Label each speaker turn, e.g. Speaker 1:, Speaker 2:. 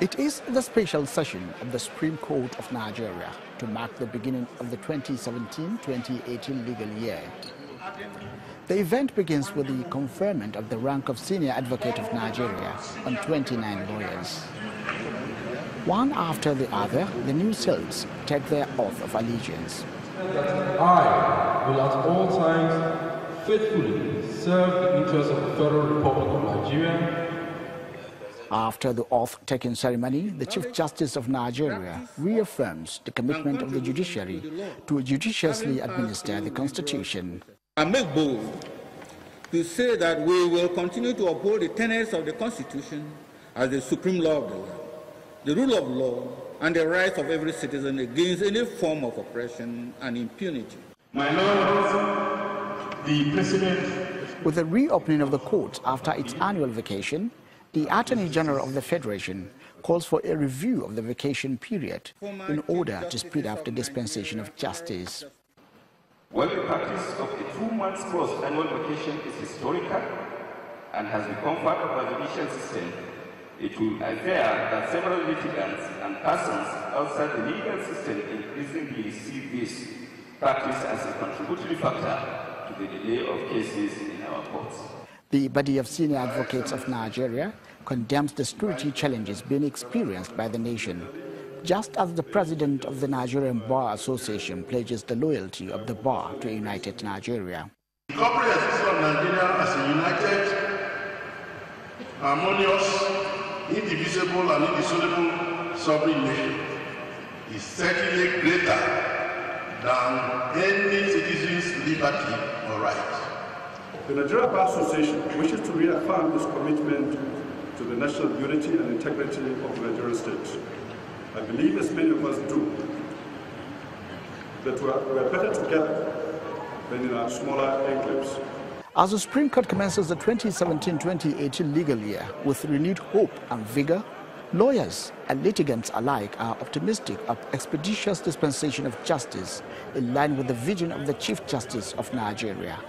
Speaker 1: It is the special session of the Supreme Court of Nigeria to mark the beginning of the 2017-2018 legal year. The event begins with the conferment of the rank of Senior Advocate of Nigeria on 29 lawyers. One after the other, the new cells take their oath of allegiance.
Speaker 2: I will at all times faithfully serve the interests of the Federal Republic of Nigeria.
Speaker 1: After the oath-taking ceremony, the Chief Justice of Nigeria reaffirms the commitment of the judiciary to judiciously administer the Constitution.
Speaker 3: I make bold to say that we will continue to uphold the tenets of the Constitution as the supreme law of the land, the rule of law, and the rights of every citizen against any form of oppression and impunity.
Speaker 4: My Lord, the President.
Speaker 1: With the reopening of the court after its annual vacation, the Attorney General of the Federation calls for a review of the vacation period in order to speed up the dispensation of justice.
Speaker 4: While the practice of a 2-month post-annual vacation is historical and has become part of our judicial system, it will appear that several litigants and persons outside the legal system increasingly see this practice as a contributory factor to the delay of cases in our courts.
Speaker 1: The body of Senior Advocates of Nigeria condemns the security challenges being experienced by the nation, just as the president of the Nigerian Bar Association pledges the loyalty of the bar to a united Nigeria.
Speaker 5: The corporate existence of Nigeria as a united, harmonious, indivisible and indissoluble sovereign nation is certainly greater than any citizen's liberty or right.
Speaker 6: The Nigerian Bar Association wishes to reaffirm its commitment to the national unity and integrity of the Nigerian state. I believe, as many of us do, that we are better together than in our smaller enclaves.
Speaker 1: As the Supreme Court commences the 2017-2018 legal year with renewed hope and vigor, lawyers and litigants alike are optimistic of expeditious dispensation of justice in line with the vision of the Chief Justice of Nigeria.